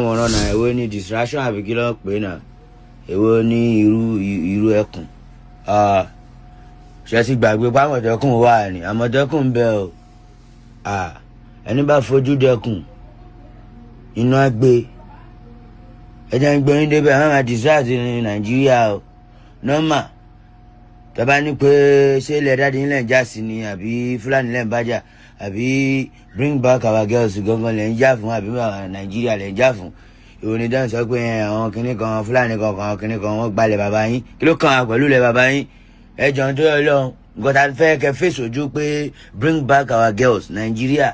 wọ̀nà náà èwo ni distraction àbí kí ló pè náà èwo ni irú ẹkùn ṣe ti gbàgbé pé àmọ̀tẹ́kùn wà ní àmọ̀tẹ́kùn ń bẹ o ẹni bá fojú dẹkùn iná gbé ẹjẹ ń gbẹrin débẹ̀ àwọn máa distract ní Nàìjíríà o nọ́mà tọ́ba ní pé ṣé ilẹ̀ dáadé ńlẹ̀ ń já sí ni àbí Fúlàní lẹ̀ ń bájà àbí bring back our girls gangan lẹ̀ ń jà fún àbí Nàìjíríà lẹ̀ ń jà fún ìròyìn dáhùn sọ pé àwọn kinní kan Fúlàní kan àwọn kinní kan wọ́n gbalẹ̀ bàbá yín kí ló kàn án pẹ̀lú ilẹ̀ bàbá yín ẹjọ́ tó yọ lọ nǹkan tá a fẹ́ kẹ́ fèsì ojú pé bring back our girls Nàìjíríà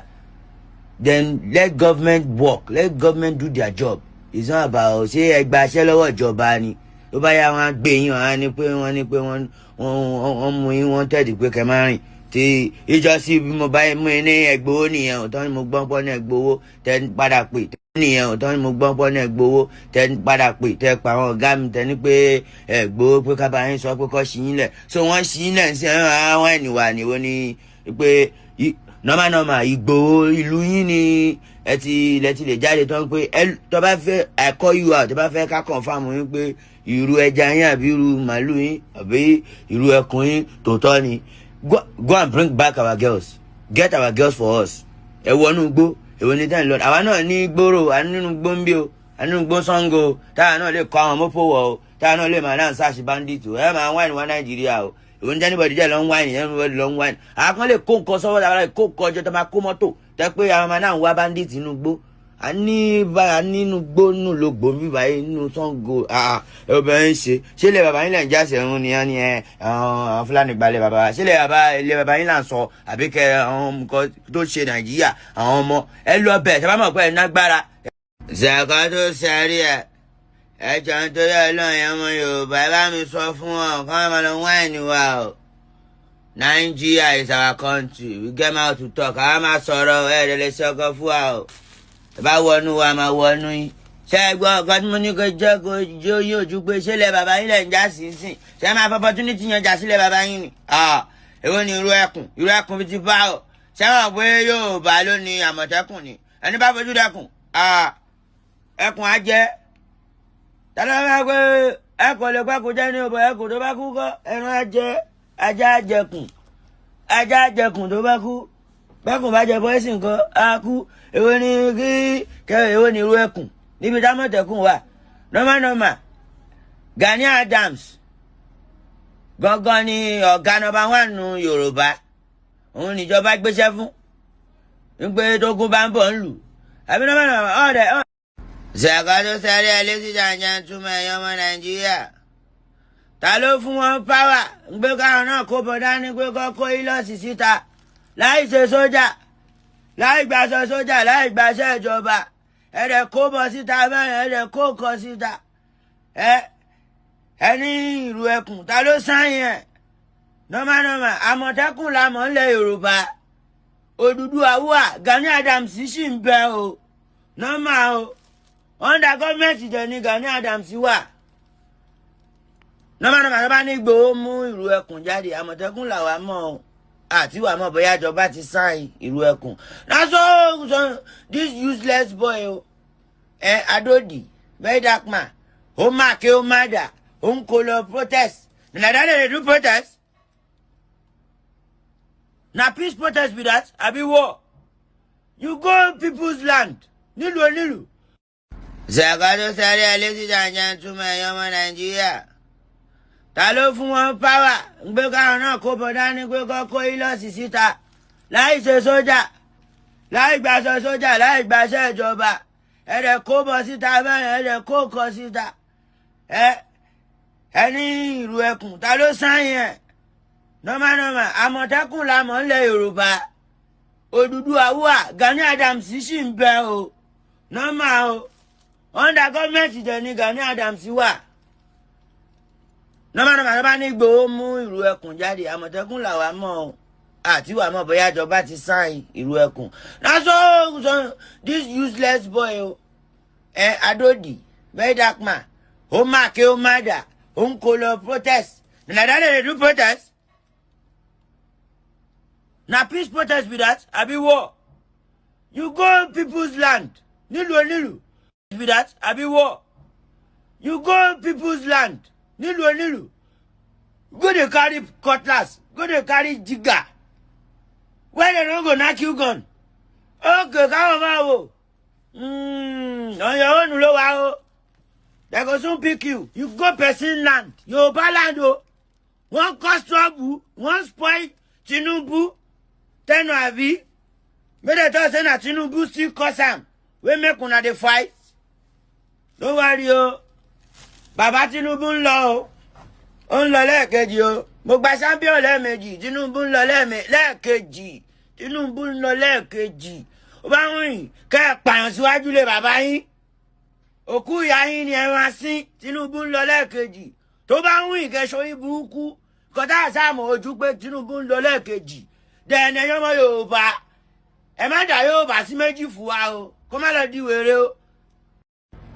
then let government work let government do their job it's not about ṣé ẹgbà aṣẹ́ lọ́wọ́ ìjọba ni ló bá yá wọn gbé yín wọn ní pé wọ́n mú yín wọ́n tẹ̀dí pé kẹ́ máa rìn tí ìjọsí bí mo bá mú ní ẹgbowó nìyẹn ò tán ni mo gbọ́n pọ́ ní ẹgbowó tẹ́ padà pè nìyẹn ò tán ni mo gbọ́n pọ́ ní ẹgbowó tẹ́ padà pè tẹ́ pa àwọn ọ̀gá mi tẹ́ ní pé ẹgbowó pé kábà yín sọ pé kọ́ sí yín lẹ̀ so wọ́n sí yín lẹ̀ sí àwọn ẹ̀nìwà níwó ni pé nọ́mà ìgbòho ìlú yín ni ilẹ̀ ti lè jáde tán pé tó bá fẹ́ ẹ̀kọ́ yìí wà tó bá fẹ́ ká confirm yín pé ìrù ẹja yín àbí ìrù màálù yín àbí ìrù ẹkùn yín tòótọ́ ni go and bring back our girls get our girls for us ẹ wọnú gbó èwo ní tẹ́lẹ̀ lọ́dọ̀ àwa náà ní gbòòrò ànínú gbòǹbí o ànínú gbó Ṣàngó táwa náà lè kọ́ àwọn mọ́pò wọ̀ o táwa náà lè máa náà sáàsì bandit o ẹ máa wáìnì wá Nàìjíríà o èwo ní jẹ́nibọ̀dì jẹ́ lọ́n wáìnì jẹ́nibọ̀dì lọ́n wáìnì àwọn kan lè kó nǹkan sọ́wọ́ tàbí lè kó nǹkan ọjọ́ tó máa kó mọ́tò tẹ́ pé àwọn máa náà ń wá bandit inú gbó nínú gbó nínú lógbó bíbá yìí nínú Ṣàngó obìnrin ṣe ilé bàbá yín lẹ̀ ń jáṣẹ̀ ń ní ẹni àwọn Fúlàní gbalẹ̀ bàbá wa ṣé ilé bàbá yín là ń sọ àbí kẹ àwọn nǹkan tó ṣe Nàìjíríà àwọn ọmọ ẹ lọ bẹ̀ tẹ́ bá mọ̀ pé ẹ nágbára. ṣèkọ́ tó ṣẹ́rí ẹ jọ ń torí ọlọ́run ọmọ Yorùbá ẹ bá mi sọ fún ọ kọ́ ẹ máa lọ wáìnì wa o Nigeria is our country we get out to talk àwọn máa sọ̀rọ̀ ẹ̀ẹ́dẹ̀lẹ̀ sọ́kọ́ fún wa o bá wọnú wa máa wọnú yín ṣé ẹ gbọ́ ọ̀kan tí mo ní kó jẹ́ kó jó yín ojú pé ṣé ilẹ̀ bàbá yín lẹ̀ ń já sí sìn ṣé ẹ máa fọ opportunity yan jà sílẹ̀ bàbá yín ni èwo ni irú ẹkùn fi ti bá ọ ṣé wọn pé Yorùbá ló ní Àmọ̀tẹ́kùn ni ẹni bá fojú dẹkùn ẹkùn á jẹ tọ́lá bá pé ẹkùn lè pẹ́ kó jẹ́ ní ọ̀bọ̀ ẹkùn tó bá kú kọ́ ẹran á jẹ ajá àjẹkùn tó bá kú bẹ́kùn bá jẹ bọ́ẹ̀sì nǹkan á kú èwo ni èwo ni irú ẹkùn níbi támọ̀tẹ́kùn wà nọ́mà Gani Adams gangan ni ọ̀gá nọ́mbà 1 nù Yorùbá òun níjọba gbéṣẹ́ fún wípé tógun bá ń bọ̀ ń lù àbí nọ́mà ọ̀dẹ̀. ṣèkọ́ tó sẹ́rí ẹ lé síjà jẹ́ túmọ̀ ẹ̀yọ́ ọmọ Nàìjíríà ta ló fún wọn páwà ń gbé káwọn náà kó bọ̀ dání pé kọ́ kó ìlọ́sì síta láì ṣe sójà láì gbàṣọ sójà láì gbàṣẹ ìjọba ẹ̀rẹ̀ kó bọ̀ síta mẹ́rin ẹ̀rẹ̀ kó kọ síta ẹni ìrù ẹkùn ta ló sáyìn ẹ̀ nọ́mà Àmọ̀tẹ́kùn la mọ̀ ńlẹ̀ Yorùbá Odùduwà wà Gani Adams sì ń bẹ o nọ́mà o under gọ́ọ̀mẹ̀ntì jẹ́ ní Gani Adams wà nọ́mà tó bá ní Ìgbòho mú ìrù ẹkùn jáde Àmọ̀tẹ́kùn làwa mọ̀ o àti wà mọ̀ bóyá ìjọba ti sáìn ìrù ẹkùn na so this useless boy o Adodi very dark man ó máa ké ó má dà ó ń kó lọ protest na that dey do protest na peace protest be that abi war you go people's land nílùú. ṣèkọ́ tó sẹ́rí ẹ lé síjà jẹ́ túmọ̀ ẹ̀yọ́ ọmọ Nàìjíríà ta ló fún wọn páwà ń gbé káwọn náà kó bọ̀ dání pé kọ́ kó ìlọ́sì síta láì ṣe sójà láì gbàṣọ sójà láì gbàṣẹ ìjọba ẹ̀rẹ̀ kó bọ̀ síta mẹ́rin ẹ̀rẹ̀ kó kọ síta ẹni ìrù ẹkùn ta ló sáyìn ẹ̀ nọ́mà Àmọ̀tẹ́kùn la mọ̀ ńlẹ̀ Yorùbá Odùduwà wà Gani Adams sì ń bẹ o nọ́mà o under gọ́ọ̀mẹ̀ntì jẹ́ ní Gani Adams wà nọ́mà tó bá ní Ìgbòho mú ìrù ẹkùn jáde Àmọ̀tẹ́kùn làwa mọ̀ o àti wà mọ̀ bóyá ìjọba ti sáìn ìrù ẹkùn na so this useless boy o Adodi very dark man ó máa ké ó má dà ó ń kó lọ protest na that dey do protest na peace protest be that abi war you go people's land nílùú Be that? Abi war. You go people's land. Nilu. Go they carry cutlass. Go they carry jigger. Why they don't go knock you gun? Okay, come on, on your own low. They go soon pick you. You go person land. You land. One cause trouble. One spoil. Tinubu. Ten avi. May they tell say na Tinubu still cause am. We make una dey fight. Don't worry o. Baba Tinubu ń lọ o. Ó ń lọ lẹ́ẹ̀kejì o. Mo gba champion lẹ́ẹ̀mejì. Tinubu ń lọ lẹ́ẹ̀kejì. Tinubu ń lọ lẹ́ẹ̀kejì. Ó bá wìn kẹ́ pààyàn síwájú lé bàbá yín. Òkú ìyá yín ni ẹ máa sin. Tinubu ń lọ lẹ́ẹ̀kejì. Tó bá wìn kẹ́ sórí burúkú. Kọ́tà sáàmù ojú pé Tinubu ń lọ lẹ́ẹ̀kejì. Dẹ̀ẹ̀nì ẹ̀yọ́ ọmọ Yorùbá. Ẹ má dà Yorùbá sí méjì fún wa o. Kó má lọ di wèrè o.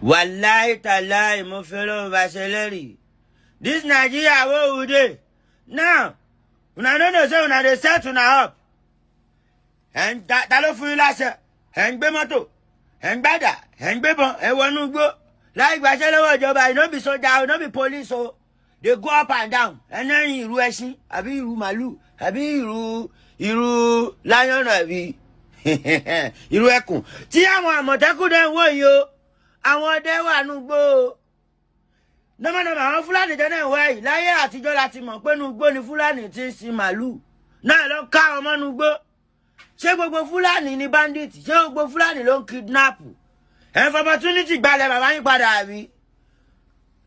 Wallahi tallahi mo fẹ́ràn Vaseleri. This Nigeria where we dey. Now, una no know say una dey set una up. And ta ló fún yín láṣẹ. Ẹ ń gbé mọ́tò. Ẹ ń gbádà. Ẹ ń gbébọn. Ẹ wọnú igbó. Láì gbàṣẹ lọ́wọ́ ìjọba, no be soldier, no be police o. They go up and down. Ẹnẹ́yìn ìrù ẹṣin, àbí ìrù màlúù, àbí ìrù lion àbí ìrù ẹkùn. Tí àwọn Àmọ̀tẹ́kùn dẹ̀ ń wò yìí o. Àwọn ọdẹ wà nùgbò o. Nọ́mọ̀nọ́mọ̀ àwọn Fúlàní jẹ́ náà wá yìí. Láyé àtijọ́ láti mọ̀ pé nùgbò ni Fúlàní ti ń sin màlúù. Náà ló ká ọmọ nùgbò. Ṣé gbogbo Fúlàní ni bandit? Ṣé gbogbo Fúlàní ló ń kidnap? Ẹ for opportunity gbalẹ̀ bàbá yín padà àbí?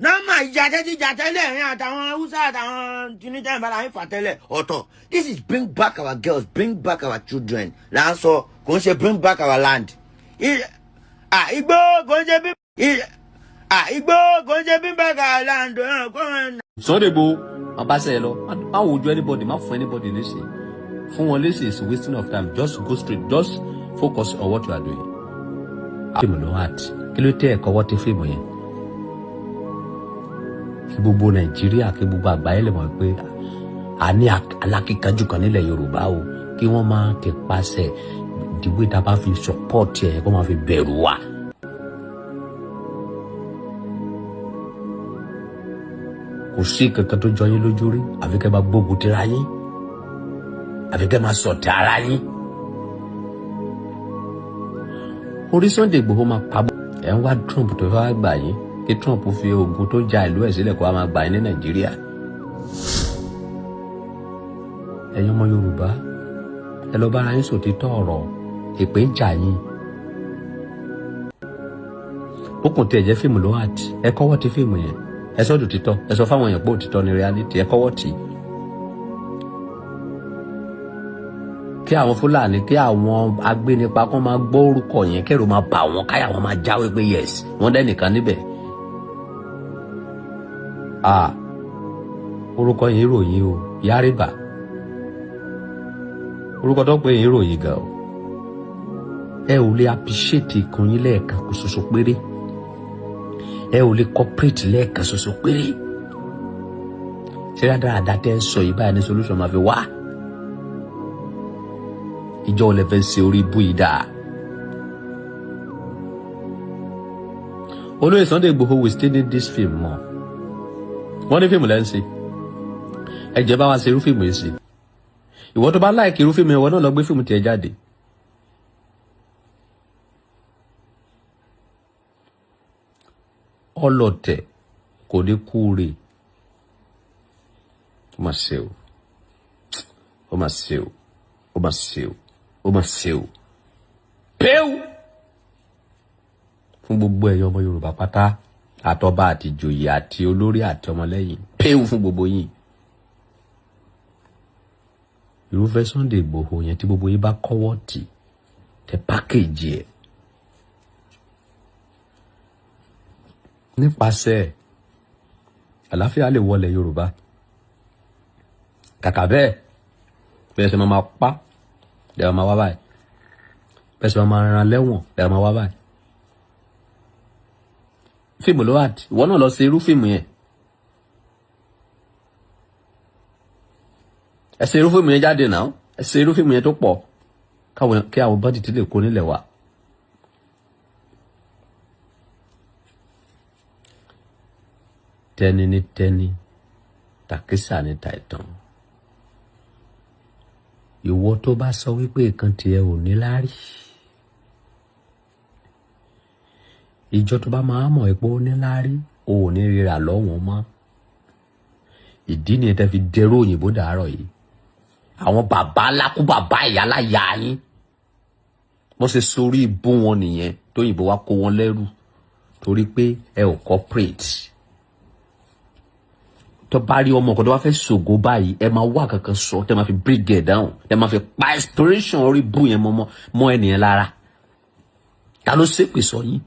Nọ́mà ìjàtẹ́lẹ̀ ẹ̀rín àtàwọn Haúsá àtàwọn Tunisia ìbára yín fà tẹ́lẹ̀ ọ̀tọ̀. This is bring back our girls, bring back our children. Là ń sọ kò ń ṣe bring back our land. Igbó kò ń ṣe bí. Igbó kò ń ṣe bring back our land. Sọ́dẹ̀bò má bá sẹ́yẹ lọ, má wojú anybody, má fún anybody léṣe. Fún wọn léṣe is wasting of time. Just go straight, just focus on what you are doing. Fíìmù ló wà tí. Kí ló tẹ́ ẹ̀kọ́ wọ́n ti fíìmù yẹn? Kí gbogbo Nàìjíríà, kí gbogbo àgbáyé lè mọ̀ pé a ní alákíkanjú kan nílẹ̀ Yorùbá o. Kí wọ́n máa ti pàṣẹ ìdíwé tá a bá fi support ẹ̀ kó máa fi bẹ̀rù wa. Kò sí kankan tó jọ yín lójú rí àfi kẹ́ máa gbógun tira yín àfi kẹ́ máa sọ̀tẹ̀ ara yín. Orí Sunday Igboho máa pa bọ́. Ẹ̀ ń wá Trump tó fẹ́ wá gbà yín kí Trump fi ogun tó ja ìlú ẹ̀ sílẹ̀ kó wá máa gbà yín ní Nàìjíríà. Ẹ̀yin ọmọ Yorùbá ẹ lọ bára yín sòtítọ́ ọ̀rọ̀ èpè ń jà yín. Ó kùn tí ẹ jẹ́ fíìmù ló wà tí ẹ kọ́wọ́ ti fíìmù yẹn. Ẹ sọ òtítọ́, ẹ sọ fáwọn èèyàn pé òtítọ́ ni reality, ẹ kọ́wọ́ tì í. Kí àwọn Fúlàní, kí àwọn agbénipa kan máa gbọ́ orúkọ yẹn kẹ́rù máa bà wọ́n káyà wọ́n máa jáwé pé yes wọ́n dẹ́ nìkan níbẹ̀. Orúkọ yẹn ròyìn o, Yárìbà. Orúkọ tó pé yẹn ròyìn gan o. Ẹ ò lè appreciate ikùn yín lẹ́ẹ̀kan kó ṣoṣo péré. Ẹ ò lè cooperate lẹ́ẹ̀kan ṣoṣo péré. Ṣé rádaràda tẹ́ ń sọ yìí báyìí ní solution máa fi wá? Ìjọ ò lè fẹ́ ṣe orí ibú yìí dáa. Olóyè Sunday Igboho will still need this film mọ́. Wọ́n ní fíìmù lẹ́ ń ṣe. Ẹ jẹ́ bá wa ṣe irú fíìmù yìí sí. Ìwọ tó bá láìkì irú fíìmù yẹn wọ́n náà lọ gbé fíìmù tiẹ̀ jáde. Ọlọ̀tẹ̀ kò ní kúure. Ó mà ṣe o. Ó mà ṣe o. Ó mà ṣe o. Ó mà ṣe o. Péw! Fún gbogbo ẹ̀yọ́ ọmọ Yorùbá pátá, àtọba àti ìjòyè àti olórí àti ọmọlẹ́yìn. Péw fún gbogbo yín. Irúfẹ́ Sunday Igboho yẹn tí gbogbo yín bá kọ́wọ́ tì tẹ pákéjì ẹ̀. Nípasẹ̀ àlàáfíà lè wọlé Yorùbá. Kàkà bẹ́ẹ̀ bẹ́ẹ̀ ṣe máa pa lẹ́yìn máa wá báyìí. Bẹ́ẹ̀ ṣe máa ran lẹ́wọ̀n lẹ́yìn máa wá báyìí. Fíìmù ló wà tí ìwọ náà lọ ṣe irú fíìmù yẹn. Ẹ ṣe irú fíìmù yẹn jáde náà. Ẹ ṣe irú fíìmù yẹn tó pọ̀ kí àwọn bọ́dì tí lè kó nílẹ̀ wá. tẹ́ni ní tẹ́ni tàkísà ní tàìtàn. Ìwọ tó bá sọ wípé nǹkan tiẹ̀ ò ní láárí, ìjọ tó bá máa mọ̀ pé ó ní láárí ò ní rírà lọ́wọ́n mọ́. Ìdí ni tẹ́ fi dẹrú òyìnbó dàárọ̀ yìí. Àwọn bàbá lákú bàbá ìyá láyà yín wọ́n ṣe sórí ibú wọn nìyẹn tóyìnbó wá kó wọn lẹ́rù torí pé ẹ ò corporate. Tó bá rí ọmọ kan tó bá fẹ́ ṣògo báyìí ẹ máa wá kankan sọ tẹ́ máa fi break it down tẹ́ máa fi pa inspiration orí bú yẹn mọ́ ẹnìyẹn lára. Ta ló ṣépè sọ yín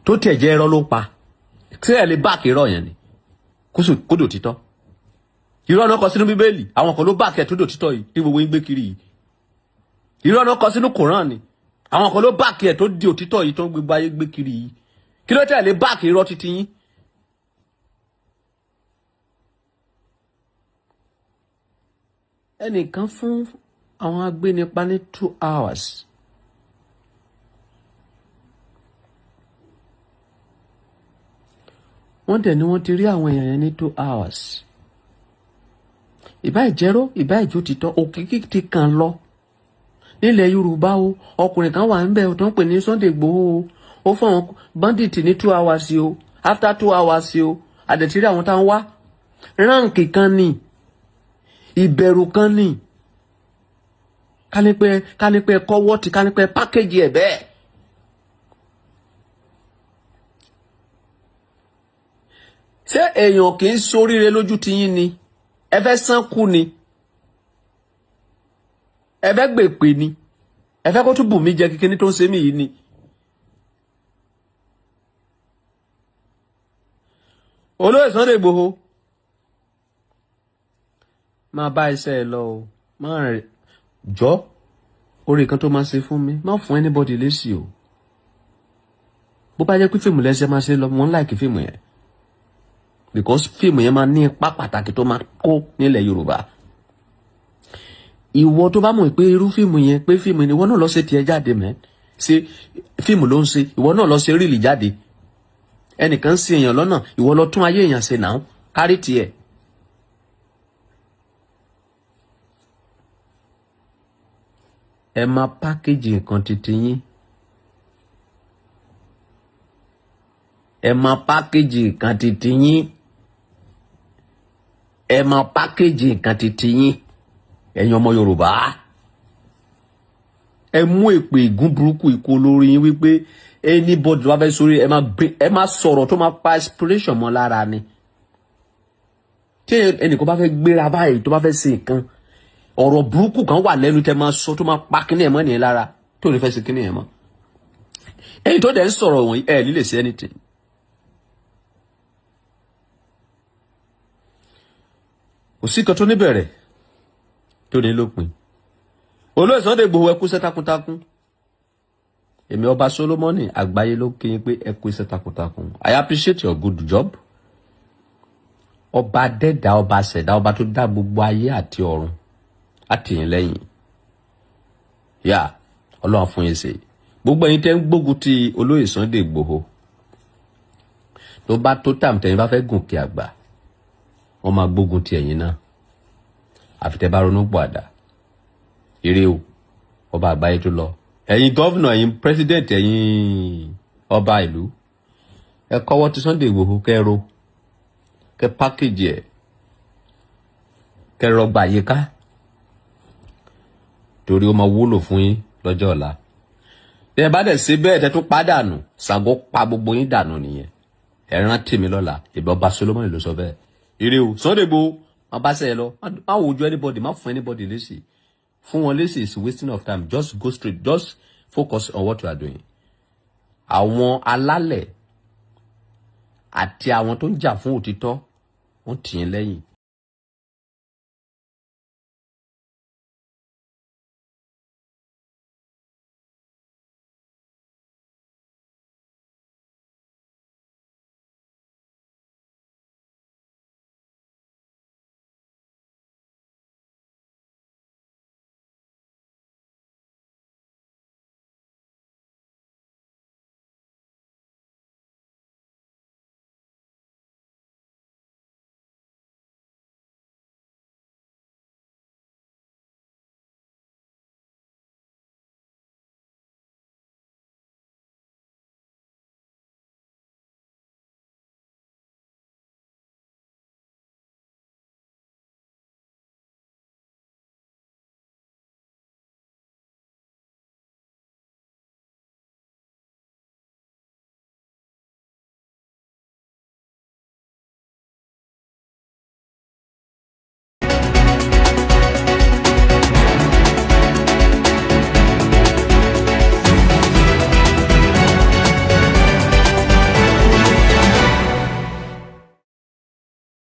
tó tiẹ̀ jẹ́ irọ́ ló pa ṣé ẹ lè báàkì irọ́ yẹn ni kódò títọ́. Irọ́ náà kọ sínú bíbélì àwọn kan ló báàkì ẹ̀ tó dò títọ́ yìí ní gbogbo yín gbé kiri yìí. Irọ́ náà kọ sínú Kùránì ni àwọn kan ló báàkì ẹ̀ tó di òtítọ́ yìí tó ń gbégbá ayé gbé kiri yìí. Kí ló tẹ̀ lè báàkì irọ́ títí yín. Ẹnìkan fún àwọn agbénipa ní 2 hours. Wọ́n dẹ̀ ni wọ́n ti rí àwọn èèyàn yẹn ní 2 hours. Ìbá ìjẹ́rọ́ ìbá ìjó títọ́ òkìkí ti kàn lọ. Nílẹ̀ Yorùbá o ọkùnrin kan wà ń bẹ̀ tó ń pè ní Sunday Igboho o ó fún àwọn bandit ní 2 hours o after 2 hours o àdẹ̀tírí àwọn táwọn wá ránkì kan ní ìbẹ̀rù kan ní kánípẹ́ kọ́wọ́ ti kánípẹ́ pákéjì ẹ̀ bẹ́ẹ̀. Ṣé èèyàn kì í ṣoríire lójú tiyín ni ẹ fẹ́ sánkú ni ẹ fẹ́ gbèpè ni ẹ fẹ́ kó tún bù mí jẹ kíkíní tó ń ṣe mí yìí ni. Olóyè Sunday Igboho máa bá iṣẹ́ ẹ lọ o máa rìn jọ orí kan tó máa ṣe fún mi má fún anybody lésì o. Bó bá jẹ́ pé fíìmù lẹ́sẹ̀ máa ṣe lọ mo ń láìkí fíìmù yẹn because fíìmù yẹn máa ní ipa pàtàkì tó máa kó nílẹ̀ Yorùbá. Ìwọ tó bá mọ̀ pé irú fíìmù yẹn pé fíìmù ni ìwọ náà lọ ṣe tiẹ̀ jáde mẹ́ ṣe fíìmù ló ń ṣe ìwọ náà lọ ṣe ríìlì jáde. Ẹnìkan ń ṣe èèyàn lọ́nà ìwọ lọ tún ayé èèyàn ṣe náà kárí tiẹ̀. Ẹ máa pákéjì nǹkan titi yín. Ẹ máa pákéjì nǹkan titi yín. Ẹ máa pákéjì nǹkan titi yín. Ẹ̀yin ọmọ Yorùbá. Ẹ mú èpè ìgún burúkú ikú olórí yín wípé anybody wá fẹ́ sórí ẹ máa sọ̀rọ̀ tó máa pa inspiration mọ́ lára ni. Tí ẹnìkan bá fẹ́ gbéra báyìí tó bá fẹ́ ṣe nǹkan ọ̀rọ̀ burúkú kan wà lẹ́nu tẹ́ máa sọ tó máa pa kíní ẹ̀ mọ́ nìyẹn lára tó lè fẹ́ ṣe kíní ẹ̀ mọ́. Ẹ̀yin tó dẹ̀ ń sọ̀rọ̀ wọ̀nyí ẹ̀ nílè ṣe anything. Kò sí kan tó níbẹ̀rẹ̀ tó ní lópin. Olóyè Sunday Igboho ẹ kú iṣẹ́ takuntakun. Èmi ọba Solomoni àgbáyé ló kí yín pé ẹ kú iṣẹ́ takuntakun. I appreciate your good job. Ọba dẹ́dà ọba ṣẹ̀dá ọba tó dá gbogbo ayé àti ọ̀run àtìyìn lẹ́yìn. Yà Ọlọ́run fún yín ṣe. Gbogbo ẹ̀yin tẹ́ ń gbógun ti Olóyè Sunday Igboho. Tó bá tó tàm tẹ̀yin bá fẹ́ gùnkè àgbà wọ́n máa gbógun ti ẹ̀yin náà. Àfi tẹ́ bá ronú pọ̀ àdá. Ire o ọba àgbáyé tó lọ. Ẹ̀yin gọ́vnà ẹ̀yin pírẹsidẹ̀ntì ẹ̀yin ọba ìlú ẹ kọ́wọ́ ti Sunday Igboho kẹ́rọ kẹ́ pákéjì ẹ̀ kẹ́rọ gbà yé ká torí ó máa wúlò fún yín lọ́jọ́ ọ̀la. Bí ẹ bá dẹ̀ ṣe bẹ́ẹ̀ tẹ́ tó pàdánù Ṣàngó pa gbogbo yín dànù nìyẹn. Ẹ rántí mi lọ́la ìbí ọba Solomoni ló sọ bẹ́ẹ̀. Ire o Sunday Igboho má bá sẹ́yẹ lọ má wojú anybody má fún anybody lésì. Fún wọn lésì is wasting of time. Just go straight. Just focus on what you are doing. Àwọn alálẹ̀ àti àwọn tó ń jà fún òtítọ́ wọ́n tì yín lẹ́yìn.